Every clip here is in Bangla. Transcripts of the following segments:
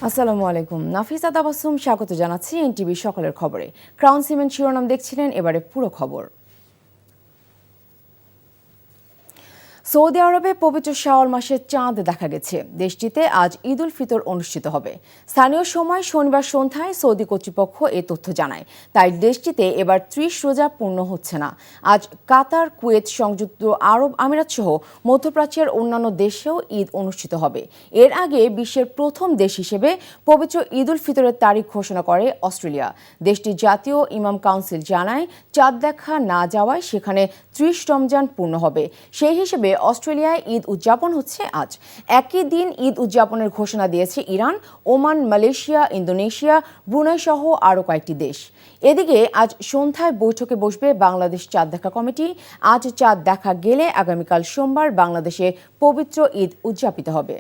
আসসালামু আলাইকুম। নাফিসা তাবাসসুম স্বাগত জানাচ্ছি এনটিভি সকালের খবরে। ক্রাউন সিমেন্ট শিরোনাম দেখছিলেন, এবারে পুরো খবর। সৌদি আরবে পবিত্র শাওয়াল মাসের চাঁদ দেখা গেছে। দেশটিতে আজ ঈদ উল ফিতর অনুষ্ঠিত হবে। স্থানীয় সময় শনিবার সন্ধ্যায় সৌদি কর্তৃপক্ষ এ তথ্য জানায়। তাই দেশটিতে এবার ৩০ রোজা পূর্ণ হচ্ছে না। আজ কাতার, কুয়েত, সংযুক্ত আরব আমিরাত সহ মধ্যপ্রাচ্যের অন্যান্য দেশেও ঈদ অনুষ্ঠিত হবে। এর আগে বিশ্বের প্রথম দেশ হিসেবে পবিত্র ঈদ উল ফিতরের তারিখ ঘোষণা করে অস্ট্রেলিয়া। দেশটির জাতীয় ইমাম কাউন্সিল জানায়, চাঁদ দেখা না যাওয়ায় সেখানে ৩০ রমজান পূর্ণ হবে। সেই হিসেবে অস্ট্রেলিয়ায় ঈদ উদযাপন হচ্ছে আজ। একই দিন ঈদ উদযাপনের ঘোষণা দিয়েছে Iran, Oman, Malaysia, Indonesia, Brunei সহ আরও কয়েকটি দেশ। এদিকে আজ সন্ধ্যায় বৈঠকে বসবে বাংলাদেশ চাঁদ দেখা কমিটি। আজ চাঁদ দেখা গেলে আগামীকাল সোমবার বাংলাদেশে পবিত্র ঈদ উদযাপিত হবে।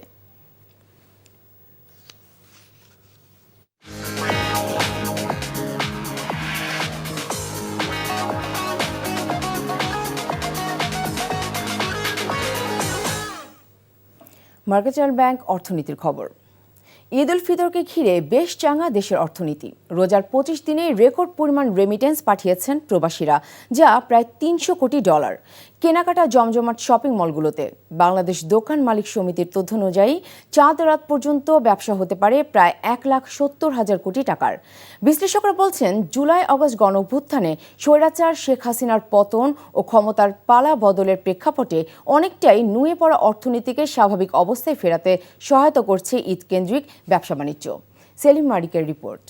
মার্কেটাইল ব্যাংক অর্থনীতির খবর। ঈদ উল ফিতরকে ঘিরে বেশ চাঙা দেশের অর্থনীতি। রোজার ২৫ দিনে রেকর্ড পরিমাণ রেমিটেন্স পাঠিয়েছেন প্রবাসীরা, যা প্রায় $৩০০ কোটি। কেনাকাটা জমজমাট শপিং মলগুলোতে। বাংলাদেশ দোকান মালিক সমিতির তথ্য অনুযায়ী চাঁদ রাত পর্যন্ত ব্যবসা হতে পারে প্রায় ১,৭০,০০০ কোটি টাকার। বিশ্লেষকরা বলছেন, জুলাই আগস্ট গণঅভ্যুত্থানে স্বৈরাচার শেখ হাসিনার পতন ও ক্ষমতার পালা বদলের প্রেক্ষাপটে অনেকটাই নুয়ে পড়া অর্থনীতিকে স্বাভাবিক অবস্থায় ফেরাতে সহায়তা করছে ঈদ কেন্দ্রিক ব্যবসা বাণিজ্য। সেলিম মারিকের রিপোর্ট।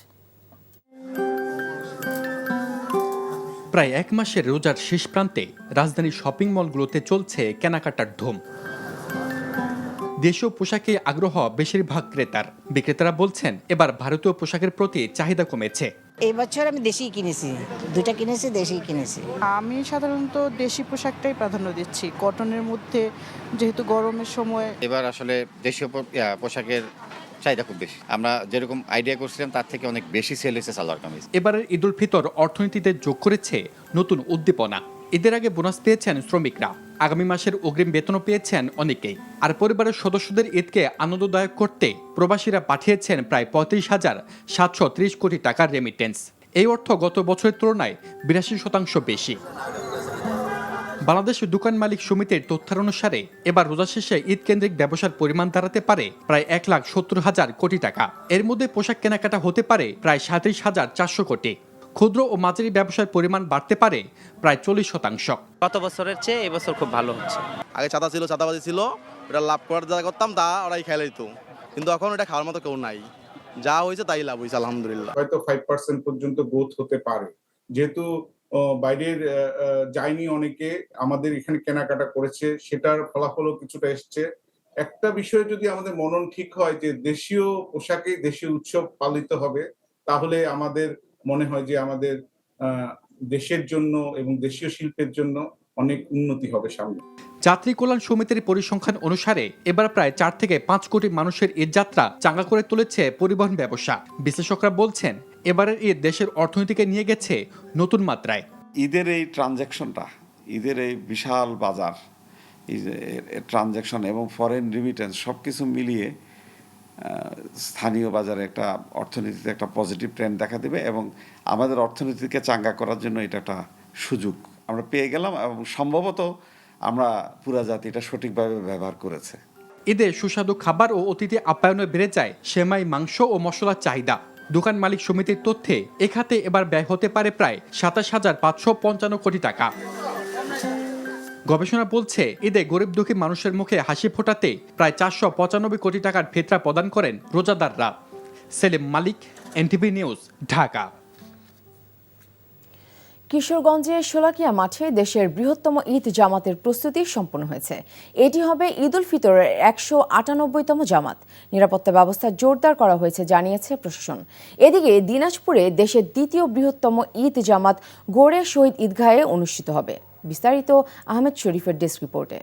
প্রায় এক মাসের রোজার শেষ প্রান্তে রাজধানীর শপিং মলগুলোতে চলছে কেনাকাটার ধুম। দেশীয় পোশাকে আগ্রহ বেশিরভাগ ক্রেতার। বিক্রেতারা বলছেন, এবার ভারতীয় পোশাকের প্রতি চাহিদা কমেছে। এই বছর আমি দেশি কিনেছি, দুটা কিনেছি, দেশি কিনেছি। আমি সাধারণত দেশি পোশাকটাই প্রাধান্য দিচ্ছি, কটনের মধ্যে, যেহেতু গরমের সময়। এবার আসলে দেশীয় পোশাকের চাহিদা খুব বেশি। আমরা যেরকম আইডিয়া করছিলাম তার থেকে অনেক বেশি সেল হয়েছে সালোয়ার কামিজ। এবারের ঈদ উল ফিতর অর্থনীতিতে যোগ করেছে নতুন উদ্দীপনা। ঈদের আগে বোনাস পেয়েছেন শ্রমিকরা, আগামী মাসের অগ্রিম বেতনও পেয়েছেন অনেকেই। আর পরিবারের সদস্যদের ঈদকে আনন্দদায়ক করতে প্রবাসীরা পাঠিয়েছেন প্রায় ৩৫,৭৩০ কোটি টাকার রেমিটেন্স। এই অর্থ গত বছরের তুলনায় ৮২% বেশি। বাংলাদেশ দোকান মালিক সমিতির তথ্যানুসারে এবার রোজা শেষে ঈদ কেন্দ্রিক ব্যবসার পরিমাণ দাঁড়াতে পারে প্রায় ১,৭০,০০০ কোটি টাকা। এর মধ্যে পোশাক কেনাকাটা হতে পারে প্রায় ৩৭,৪০০ কোটি। ক্ষুদ্র ও মাঝারি ব্যবসার পরিমাণ বাড়তে পারে প্রায় ৪০%। গত বছরের চেয়ে এবছর খুব ভালো হচ্ছে। আগে চাঁদা ছিল, চাঁদাবাজি ছিল, ওটা লাভ করার যা করতাম তা ওরাই খেলে দিত, কিন্তু এখন ওটা খাওয়ার মতো কেউ নাই। যা হয়েছে তাই লাভ হয়েছে আলহামদুলিল্লাহ। হয়তো 5% পর্যন্ত গ্রোথ হতে পারে, যেহেতু বাইরের যায়নি অনেকে, আমাদের এখানে কেনাকাটা করেছে, সেটার ফলাফলও কিছুটা এসছে। একটা বিষয় যদি আমাদের মনন ঠিক হয় যে দেশীয় পোশাকে দেশীয় উৎসব পালিত হবে, তাহলে আমাদের মনে হয় যে আমাদের দেশের জন্য এবং দেশীয় শিল্পের জন্য অনেক উন্নতি হবে সামনে। যাত্রী কল্যাণ সমিতির পরিসংখ্যান অনুসারে এবার প্রায় ৪ থেকে ৫ কোটি মানুষের ঈদ যাত্রা চাঙ্গা করে তুলেছে পরিবহন ব্যবসা। বিশ্লেষকরা বলছেন, এবারের ঈদ দেশের অর্থনীতিকে নিয়ে গেছে নতুন মাত্রায়। ঈদের এই ট্রানজ্যাকশনটা, ঈদের এই বিশাল বাজার, ট্রানজ্যাকশন এবং ফরেন রিমিটেন্স সব কিছু মিলিয়ে স্থানীয় বাজারে একটা অর্থনীতিতে একটা পজিটিভ ট্রেন্ড দেখা দেবে এবং আমাদের অর্থনীতিকে চাঙ্গা করার জন্য এটা একটা সুযোগ আমরা পেয়ে গেলাম এবং সম্ভবত আমরা পুরা জাতি এটা সঠিকভাবে ব্যবহার করেছে। ঈদে সুস্বাদু খাবার ও অতিথি আপ্যায়নে বেড়ে যায় সেমাই, মাংস ও মশলার চাহিদা। দোকান মালিক সমিতির তথ্যে এ খাতে এবার ব্যয় হতে পারে প্রায় ২৭,৫৫৫ কোটি টাকা। গবেষণা বলছে, ঈদে গরিব দুঃখী মানুষের মুখে হাসি ফোটাতে প্রায় ৪৯৫ কোটি টাকার ফিতরা প্রদান করেন রোজাদাররা। সেলিম মালিক, এনটিভি নিউজ, ঢাকা। কিশোরগঞ্জের শোলাকিয়া মাঠে দেশের বৃহত্তম ঈদ জামাতের প্রস্তুতি সম্পন্ন হয়েছে। এটি হবে ঈদ উল ফিতরের ১৯৮তম জামাত। নিরাপত্তা ব্যবস্থা জোরদার করা হয়েছে জানিয়েছে প্রশাসন। এদিকে দিনাজপুরে দেশের দ্বিতীয় বৃহত্তম ঈদ জামাত গড়ে শহীদ ঈদগাহে অনুষ্ঠিত হবে। বিস্তারিত আহমেদ শরীফের ডেস্ক রিপোর্টে।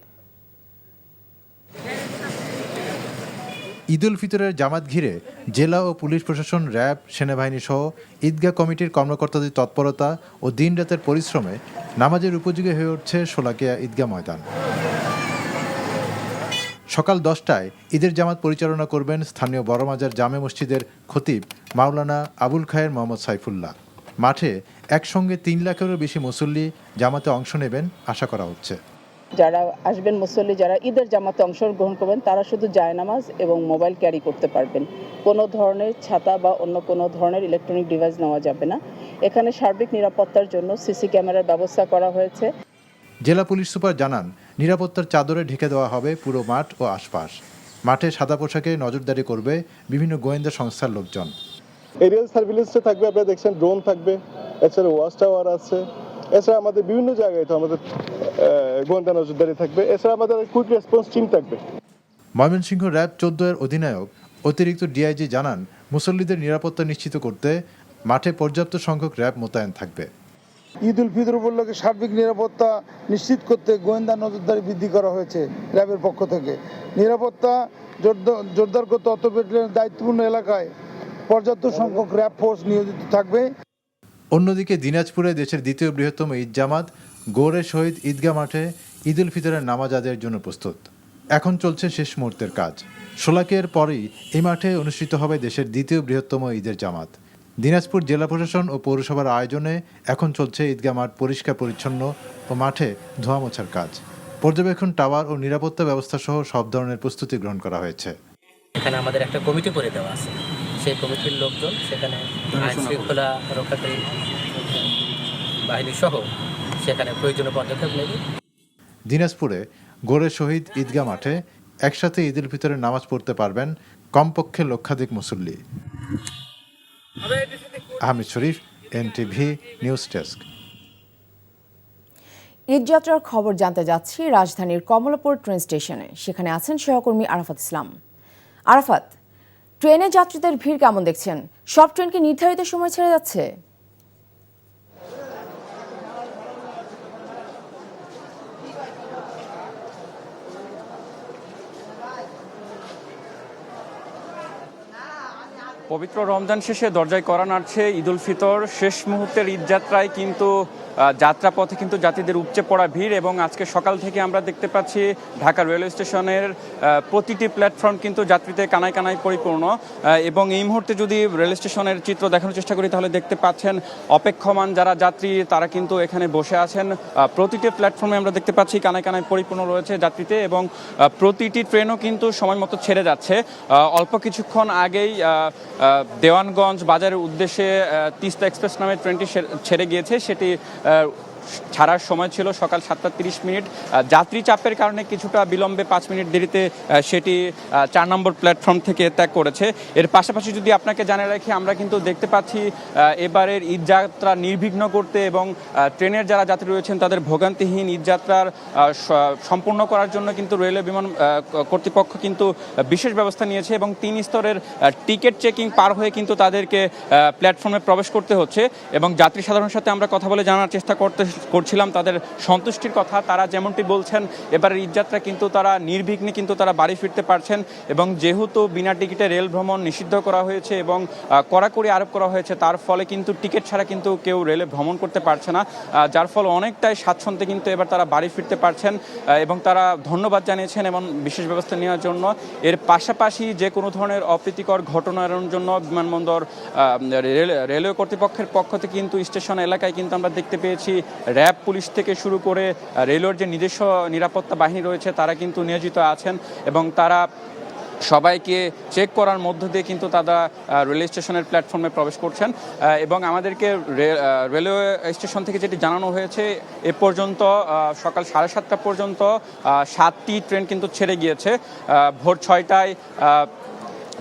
ঈদ উল ফিতরের জামাত ঘিরে জেলা ও পুলিশ প্রশাসন, র্যাব, সেনাবাহিনী সহ ঈদগাহ কমিটির কর্মকর্তাদের তৎপরতা ও দিনরাতের পরিশ্রমে নামাজের উপযোগী হয়ে উঠছে শোলাকিয়া ঈদগাহ ময়দান। সকাল 10টায় ঈদের জামাত পরিচালনা করবেন স্থানীয় বড়মাজার জামে মসজিদের খতিব মাওলানা আবুল খায়ের মোহাম্মদ সাইফুল্লাহ। মাঠে একসঙ্গে 3 লাখেরও বেশি মুসল্লি জামাতে অংশ নেবেন আশা করা হচ্ছে। যারা আসবেন মুসল্লি, যারা ঈদের জামাতে অংশগ্রহণ করবেন, তারা শুধু জায়নামাজ এবং মোবাইল ক্যারি করতে পারবেন। কোনো ধরনের ছাতা বা অন্য কোনো ধরনের ইলেকট্রনিক ডিভাইস নেওয়া যাবে না। এখানে সার্বিক নিরাপত্তার জন্য সিসি ক্যামেরার ব্যবস্থা করা হয়েছে। জেলা পুলিশ সুপার জানান, নিরাপত্তার চাদরে ঢেকে দেওয়া হবে পুরো মাঠ ও আশপাশ। মাঠে সাদা পোশাকে নজরদারি করবে বিভিন্ন গোয়েন্দা সংস্থার লোকজন। এরিয়াল সার্ভিলেন্সে থাকবে, আপনারা দেখছেন ড্রোন থাকবে, এছাড়া ওয়াচ টাওয়ার আছে, এছাড়া আমাদের বিভিন্ন জায়গায় তো আমাদের গোয়েন্দা নজরদারি থাকবে, এছাড়া আমাদের কুইক রেসপন্স টিম থাকবে। ময়মনসিংহ র্যাব 14 এর অধিনায়ক অতিরিক্ত ডিআইজি জানান, মুসল্লিদের নিরাপত্তা নিশ্চিত করতে মাঠে পর্যাপ্ত সংখ্যক র্যাব মোতায়েন থাকবে। ঈদ উল ফিতর উপলক্ষে সার্বিক নিরাপত্তা নিশ্চিত করতে গোয়েন্দা নজরদারি বৃদ্ধি করা হয়েছে র্যাবের পক্ষ থেকে। নিরাপত্তা জোরদার করতে অর্থোপেডিকের দায়িত্বপূর্ণ এলাকায় পর্যাপ্ত সংখ্যক র্যাব ফোর্স নিয়োজিত থাকবে। অন্যদিকে দিনাজপুরে দেশের দ্বিতীয় বৃহত্তম ঈদ জামাত গৌড়ে শহীদ ঈদগাহ মাঠে ঈদ উল ফিতরের নামাজ আদায়ের জন্য প্রস্তুত। এখন চলছে শেষ মুহূর্তের কাজ। শোলাকিয়ার পরেই এই মাঠে অনুষ্ঠিত হবে দেশের দ্বিতীয় বৃহত্তম ঈদের জামাত। দিনাজপুর জেলা প্রশাসন ও পৌরসভার আয়োজনে এখন চলছে ঈদগাহ মাঠ পরিষ্কার পরিচ্ছন্ন ও মাঠে ধোয়া মোছার কাজ। পর্যবেক্ষণ টাওয়ার ও নিরাপত্তা ব্যবস্থা সহ সব ধরনের প্রস্তুতি গ্রহণ করা হয়েছে। এখানে আমাদের একটা কমিটি করে দেওয়া আছে, সেই কমিটির লোকজন সেখানে আইন শৃঙ্খলা রক্ষাকারী বাহিনী সহ সেখানে প্রয়োজনীয় পদক্ষেপ নেবে। দিনাজপুরে গৌড়ে শহীদ ঈদগাহ মাঠে একসাথে ঈদ উল ফিতরের নামাজ পড়তে পারবেন কমপক্ষে লক্ষাধিক মুসল্লি। আহমেদ শরীফ, এনটিভি নিউজ ডেস্ক। ঈদযাত্রার খবর জানতে যাচ্ছি রাজধানীর কমলাপুর ট্রেন স্টেশনে। সেখানে আছেন সহকর্মী আরাফাত ইসলাম। আরাফাত, ট্রেনে যাত্রীদের ভিড় কেমন দেখছেন? সব ট্রেন কি নির্ধারিত সময় ছেড়ে যাচ্ছে? পবিত্র রমজান শেষে দরজায় করা নাড়ছে ঈদ উল ফিতর। শেষ মুহূর্তের ঈদযাত্রায় কিন্তু যাত্রাপথে কিন্তু যাত্রীদের উপচে পড়া ভিড়, এবং আজকে সকাল থেকে আমরা দেখতে পাচ্ছি ঢাকা রেলওয়ে স্টেশনের প্রতিটি প্ল্যাটফর্ম কিন্তু যাত্রীতে কানায় কানায় পরিপূর্ণ। এবং এই মুহূর্তে যদি রেল স্টেশনের চিত্র দেখানোর চেষ্টা করি তাহলে দেখতে পাচ্ছেন অপেক্ষমান যারা যাত্রী তারা কিন্তু এখানে বসে আছেন। প্রতিটি প্ল্যাটফর্মে আমরা দেখতে পাচ্ছি কানায় কানায় পরিপূর্ণ রয়েছে যাত্রীতে, এবং প্রতিটি ট্রেনও কিন্তু সময় মতো ছেড়ে যাচ্ছে। অল্প কিছুক্ষণ আগেই দেওয়ানগঞ্জ বাজারের উদ্দেশ্যে তিস্তা এক্সপ্রেস নামে ট্রেনটি ছেড়ে গিয়েছে। সেটি ছাড়ার সময় ছিল সকাল 7:30। যাত্রী চাপের কারণে কিছুটা বিলম্বে 5 মিনিট দেরিতে সেটি 4 নম্বর প্ল্যাটফর্ম থেকে ত্যাগ করেছে। এর পাশাপাশি যদি আপনাকে জানিয়ে রাখি, আমরা কিন্তু দেখতে পাচ্ছি এবারের ঈদযাত্রা নির্বিঘ্ন করতে এবং ট্রেনের যারা যাত্রী রয়েছেন তাদের ভোগান্তিহীন ঈদযাত্রার সম্পূর্ণ করার জন্য কিন্তু রেলওয়ে বিমান কর্তৃপক্ষ কিন্তু বিশেষ ব্যবস্থা নিয়েছে, এবং 3 স্তরের টিকিট চেকিং পার হয়ে কিন্তু তাদেরকে প্ল্যাটফর্মে প্রবেশ করতে হচ্ছে। এবং যাত্রী সাধারণের সাথে আমরা কথা বলে জানার চেষ্টা করছিলাম তাদের সন্তুষ্টির কথা। তারা যেমনটি বলছেন, এবারের ঈদযাত্রা কিন্তু তারা নির্বিঘ্নে কিন্তু তারা বাড়ি ফিরতে পারছেন, এবং যেহেতু বিনা টিকিটে রেল ভ্রমণ নিষিদ্ধ করা হয়েছে এবং কড়াকড়ি আরোপ করা হয়েছে, তার ফলে কিন্তু টিকিট ছাড়া কিন্তু কেউ রেলে ভ্রমণ করতে পারছে না, যার ফলে অনেকটাই স্বাচ্ছন্দ্যে কিন্তু এবার তারা বাড়ি ফিরতে পারছেন, এবং তারা ধন্যবাদ জানিয়েছেন এবং বিশেষ ব্যবস্থা নেওয়ার জন্য। এর পাশাপাশি যে কোনো ধরনের অপ্রীতিকর ঘটনা এড়ানোর জন্য বিমানবন্দর রেলওয়ে কর্তৃপক্ষের পক্ষ থেকে কিন্তু স্টেশন এলাকায় কিন্তু আমরা দেখতে পেয়েছি র্যাব পুলিশ থেকে শুরু করে রেলওয়ের যে নিজস্ব নিরাপত্তা বাহিনী রয়েছে তারা কিন্তু নিয়োজিত আছেন, এবং তারা সবাইকে চেক করার মধ্য দিয়ে কিন্তু তারা রেল স্টেশনের প্ল্যাটফর্মে প্রবেশ করছেন। এবং আমাদেরকে রেলওয়ে স্টেশন থেকে যেটি জানানো হয়েছে, এ পর্যন্ত সকাল 7:30 পর্যন্ত 7টি ট্রেন কিন্তু ছেড়ে গিয়েছে। ভোর 6টায়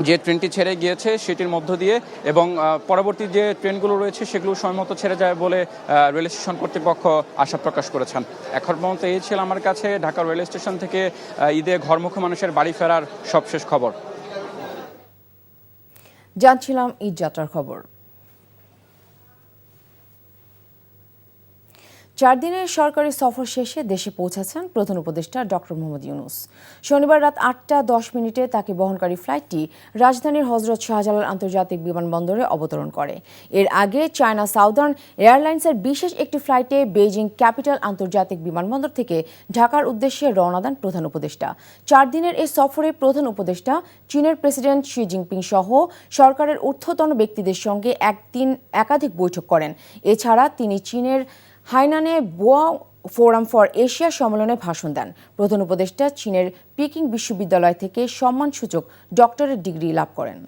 যে ট্রেনটি ছেড়ে গিয়েছে সেটির মধ্য দিয়ে, এবং পরবর্তী যে ট্রেনগুলো রয়েছে সেগুলো সময়মতো ছেড়ে যায় বলে রেল স্টেশন কর্তৃপক্ষ আশা প্রকাশ করেছেন। এখন পর্যন্ত এই ছিল আমার কাছে ঢাকা রেল স্টেশন থেকে ঈদে ঘরমুখী মানুষের বাড়ি ফেরার সবশেষ খবর। জানছিলাম ঈদযাত্রার খবর। 4 দিনের সরকারি সফর শেষে দেশে পৌঁছেছেন প্রধান উপদেষ্টা ডক্টর মোহাম্মদ ইউনূস। শনিবার রাত 8:10 তাকে বহনকারী ফ্লাইটটি রাজধানীর হজরত শাহজালাল আন্তর্জাতিক বিমানবন্দরে অবতরণ করে। এর আগে চায়না সাউদার্ন এয়ারলাইন্সের বিশেষ একটি ফ্লাইটে বেইজিং ক্যাপিটাল আন্তর্জাতিক বিমানবন্দর থেকে ঢাকার উদ্দেশ্যে রওনা দেন প্রধান উপদেষ্টা। 4 দিনের এই সফরে প্রধান উপদেষ্টা চীনের প্রেসিডেন্ট শি জিনপিং সহ সরকারের ঊর্ধ্বতন ব্যক্তিদের সঙ্গে একাধিক বৈঠক করেন। এছাড়া তিনি চীনের হাইনানে বোয়া ফোরাম ফর এশিয়া সম্মেলনে ভাষণ দেন। প্রধান উপদেষ্টা চীনের পিকিং বিশ্ববিদ্যালয় থেকে সম্মানসূচক ডক্টরেট ডিগ্রি লাভ করেন।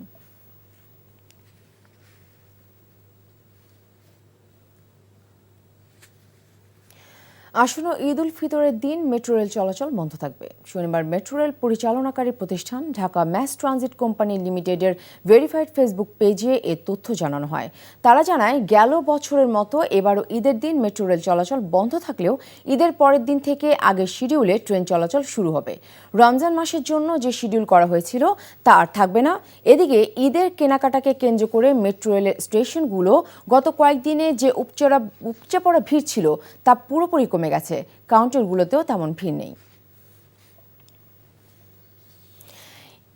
আসন্ন ঈদ উল ফিতরের দিন মেট্রো রেল চলাচল বন্ধ থাকবে। শনিবার মেট্রো রেল পরিচালনাকারী প্রতিষ্ঠান ঢাকা ম্যাস ট্রানজিট কোম্পানি লিমিটেডের ভেরিফাইড ফেসবুক পেজে এ তথ্য জানানো হয়। তারা জানায়, গেল বছরের মতো এবারও ঈদের দিন মেট্রো রেল চলাচল বন্ধ থাকলেও ঈদের পরের দিন থেকে আগের শিডিউলে ট্রেন চলাচল শুরু হবে। রমজান মাসের জন্য যে শিডিউল করা হয়েছিল তা আর থাকবে না। এদিকে ঈদের কেনাকাটাকে কেন্দ্র করে মেট্রো রেলের স্টেশনগুলো গত কয়েকদিনে যে উপচে পড়া ভিড় ছিল তা পুরোপুরি কমে গেছে। কাউন্টারগুলোতেও তেমন ভিড় নেই।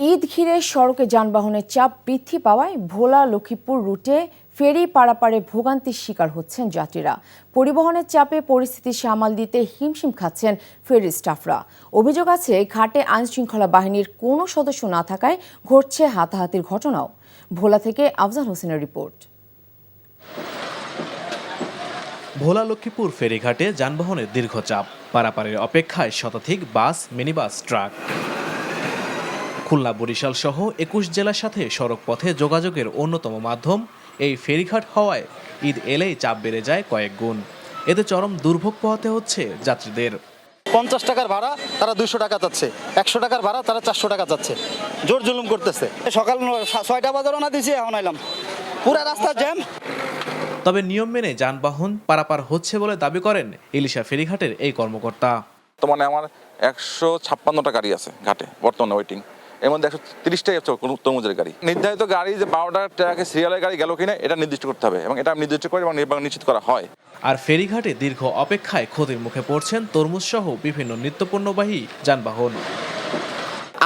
ঈদ ঘিরে সড়কে যানবাহনের চাপ বৃদ্ধি পাওয়ায় ভোলা লক্ষ্মীপুর রুটে ফেরি পারাপারে ভোগান্তির শিকার হচ্ছেন যাত্রীরা। পরিবহনের চাপে পরিস্থিতি সামাল দিতে হিমশিম খাচ্ছেন ফেরি স্টাফরা। অভিযোগ আছে, ঘাটে আইনশৃঙ্খলা বাহিনীর কোনো সদস্য না থাকায় ঘটছে হাতাহাতির ঘটনাও। ভোলা থেকে আফজাল হোসেনের রিপোর্ট। ভোলা লক্ষ্মীপুর ফেরিঘাটে যানবাহনের দীর্ঘ চাপ, পারাপারের অপেক্ষায় শতাধিক বাস, মিনিবাস, ট্রাক। খুলনা, বরিশাল সহ 21 জেলার সাথে সড়ক পথে যোগাযোগের অন্যতম মাধ্যম এই ফেরিঘাট হওয়ায় ঈদ এলেই চাপ বেড়ে যায় কয়েক গুণ। এতে চরম দুর্ভোগ পোহাতে হচ্ছে যাত্রীদের। 50 টাকার ভাড়া তারা 200 টাকা চাচ্ছে, 100 টাকার ভাড়া তারা 400 টাকা চাচ্ছে। জোর জুলুম করতেছে। সকাল 6টা বাজে রওনা দিয়েছি, এখন আইলাম, পুরা রাস্তা জ্যাম। তবে নিয়ম মেনে যানবাহন পারাপার হচ্ছে বলে দাবি করেন ইলিশা ফেরিঘাটের এই কর্মকর্তা। বর্তমানে আমার 156টা গাড়ি আছে ঘাটে বর্তমানে ওয়েটিং, এর মধ্যে 130টাই হচ্ছে তরমুজের গাড়ি। নির্ধারিত গাড়ি যে 12টা ট্রাকে সিরিয়ালের গাড়ি গেল কিনা এটা নির্দিষ্ট করতে হবে এবং এটা নির্দিষ্ট করে এবং নিশ্চিত করা হয়। আর ফেরিঘাটে দীর্ঘ অপেক্ষায় ক্ষতির মুখে পড়ছেন তরমুজ সহ বিভিন্ন নিত্যপণ্যবাহী যানবাহন।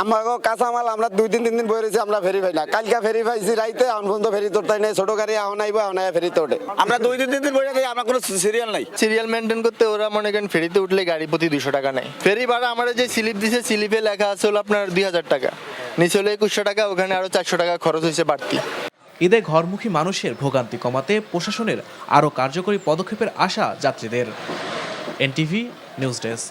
আমাকে কাঁচামাল আমরা 2-3 দিন বয়ে রয়েছি, আমরা ফেরি পাই না। কালকে ফেরি পাইছি রাইতে, এখন পর্যন্ত ফেরি তোরতাই নেই। ছোট গাড়ি এখন আইবো, এখন ফেরিতে ওঠে। আমরা 2-3 দিন বয়ে থাকি, আমরা কোনো সিরিয়াল নাই। সিরিয়াল মেনটেন করতে ওরা মনে করেন ফেরিতে উঠলে গাড়ি প্রতি 200 টাকা নেয়। ফেরি ভাড়া আমার যে স্লিপ দিছে, স্লিপে লেখা আছে হলো আপনার 2000 টাকা, নিচে হলো 2100 টাকা, ওখানে আরো 400 টাকা খরচ হয়েছে বাড়তি। ঈদে ঘরমুখী মানুষের ভোগান্তি কমাতে প্রশাসনের আরও কার্যকরী পদক্ষেপের আশা যাত্রীদের। NTV news desk.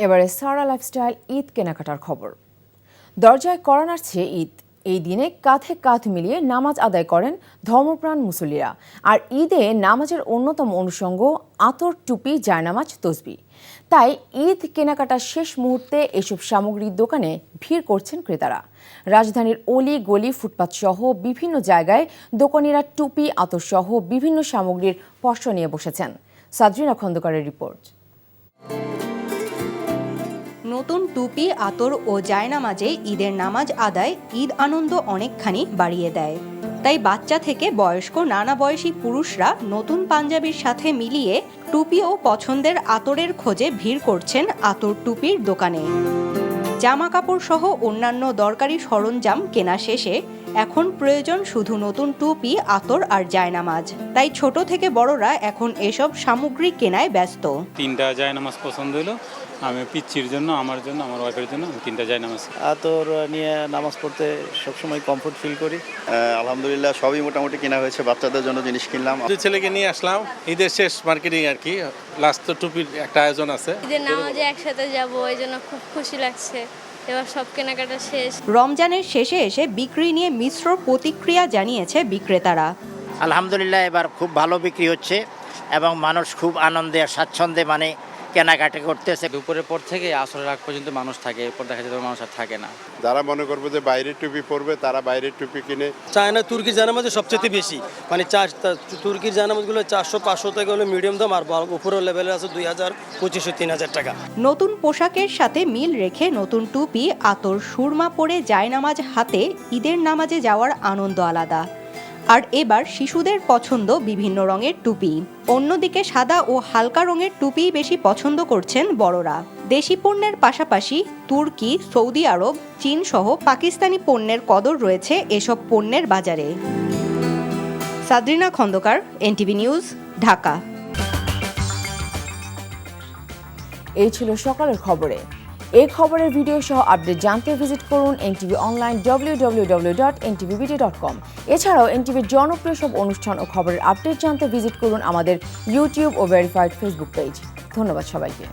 এবারে সারা লাইফস্টাইল ঈদ কেনাকাটার খবর। দরজায় কড়া নাড়ছে ঈদ। এই দিনে কাঁধে কাঁধ মিলিয়ে নামাজ আদায় করেন ধর্মপ্রাণ মুসল্লিরা। আর ঈদে নামাজের অন্যতম অনুষঙ্গ আতর, টুপি, জায়নামাজ, তসবিহ। তাই ঈদ কেনাকাটার শেষ মুহূর্তে এসব সামগ্রীর দোকানে ভিড় করছেন ক্রেতারা। রাজধানীর অলি গলি, ফুটপাত সহ বিভিন্ন জায়গায় দোকানিরা টুপি, আতর সহ বিভিন্ন সামগ্রীর পসরা নিয়ে বসেছেন। সাদরিনা খন্দকারের রিপোর্ট। নতুন টুপি, আতর ও জায়নামাজে ঈদের নামাজ আদায় ঈদ আনন্দ অনেকখানি বাড়িয়ে দেয়। তাই বাচ্চা থেকে বয়স্ক নানা বয়সী পুরুষরা নতুন পাঞ্জাবির সাথে মিলিয়ে টুপি ও পছন্দের আতরের খোঁজে ভিড় করছেন আতর টুপির দোকানে। জামা কাপড় সহ অন্যান্য দরকারি সরঞ্জাম কেনা শেষে এখন প্রয়োজন শুধু নতুন টুপি, আতর আর জায়নামাজ। তাই ছোট থেকে বড়রা এখন এসব সামগ্রী কেনায় ব্যস্ত। 3টা জায়নামাজ পছন্দ হলো, আমি পিচ্চির জন্য, আমার জন্য, আমার ওয়াইফের জন্য 3টা জায়নামাজ। আতর নিয়ে নামাজ পড়তে সবসময় কমফোর্ট ফিল করি। আলহামদুলিল্লাহ সবই মোটামুটি কেনা হয়েছে, বাচ্চাদের জন্য জিনিস কিনলাম। দুই ছেলেকে নিয়ে আসলাম, ঈদের শেষ মার্কেটিং আর কি, লাস্ট তো টুপির একটা আয়োজন আছে। ঈদের নামাজে একসাথে যাবো, এই জন্য খুব খুশি লাগছে। এবার সব কেনাকাটা শেষ। রমজানের শেষে এসে বিক্রি নিয়ে মিশ্র প্রতিক্রিয়া জানিয়েছে বিক্রেতারা। আলহামদুলিল্লাহ এবার খুব ভালো বিক্রি হচ্ছে এবং মানুষ খুব আনন্দে আর স্বাচ্ছন্দ্যে কেনাকাটা করতেছে। দুপুরের পর থেকে আসরের আগ পর্যন্ত মানুষ থাকে, এরপর দেখা যায় মানুষ আর থাকে না। যারা মনে করবে যে বাইরের টুপি পরবে তারা বাইরের টুপি কিনে। চায়না তুর্কির জায়নামাজ সবচেয়ে বেশি, মানে তুর্কির জায়নামাজগুলো 400-500 টাকা হলো মিডিয়াম দাম, আর উপরের লেভেলে আছে 2000, 2500, 3000 টাকা। নতুন পোশাকের সাথে মিল রেখে নতুন টুপি, আতর, সুরমা পরে জায়নামাজ হাতে ঈদের নামাজে যাওয়ার আনন্দ আলাদা। আর এবার শিশুদের পছন্দ বিভিন্ন রঙের টুপি। অন্যদিকে সাদা ও হালকা রঙের টুপি বেশি পছন্দ করছেন বড়রা। দেশি পণ্যের পাশাপাশি তুর্কি, সৌদি আরব, চীন সহ পাকিস্তানি পণ্যের কদর রয়েছে এসব পণ্যের বাজারে। সাদরিনা খন্দকার, এনটিভি নিউজ, ঢাকা। এই ছিল সকালের খবরে। এই খবরের ভিডিও সহ আপডেট জানতে ভিজিট করুন এনটিভি অনলাইন www.ntvbd.com। এছাড়াও এনটিভির জনপ্রিয় সব অনুষ্ঠান ও খবরের আপডেট জানতে ভিজিট করুন আমাদের ইউটিউব ও ভেরিফাইড ফেসবুক পেজ। ধন্যবাদ সবাইকে।